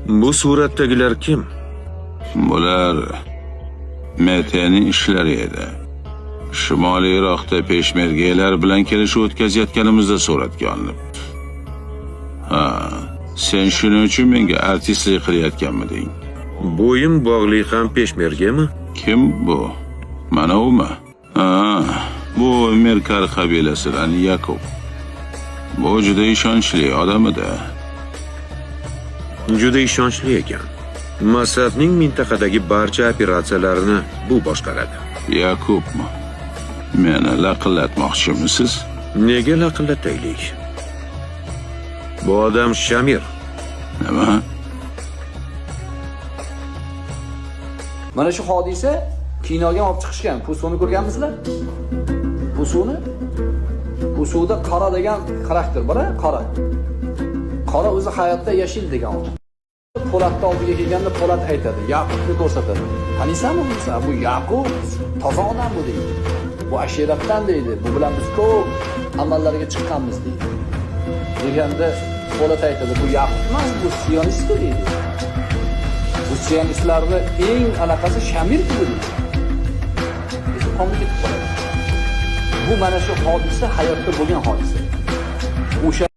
Bu suratdagilar kim? Bular Mete'ning ishlari edi. Shimoliy Iroqda peshmergalar bilan kelishuv o'tkazayotganimizda suratga olinibdi. Ha, sen shuning uchun menga artistlik qilayotganmiding? Bo'yim bog'liq ham peshmergami? Kim bu? Mana umi? Ha, bu Merkar qabilasidan Yakub. Bu juda ishonchli odam edi. Juda ishonchli ekan. Masadning mintaqadagi barcha operatsiyalarini bu boshqaradi. Yakubmi? Meni laqillatmoqchimisiz? Nega laqillataylik? Bu odam Shamir. Nima? Mana shu hodisa kinoga olib chiqishgan. Pusuvni ko'rganmisizlar? Pusuvni? Pusuvda Qora degan xarakter bor, Qora. Qora o'zi hayotda yashil degan odam. Po'latni oldiga kelganda Po'lat aytadi, Yaqubni ko'rsatadi. Taniysanmi buni? Bu Yaqub toza odam bu deydi. Bu ashiratdan deydi. Bu bilan biz ko'p amallarga chiqqanmiz deydi. Deganda Po'lat aytadi, bu Yaqub emas, bu sionist deydi. Bu sionistlarning eng anaqasi Shamir deydi. Biz qomga ketib qoladi. Bu mana shu hodisa hayotda bo'lgan hodisa. O'sha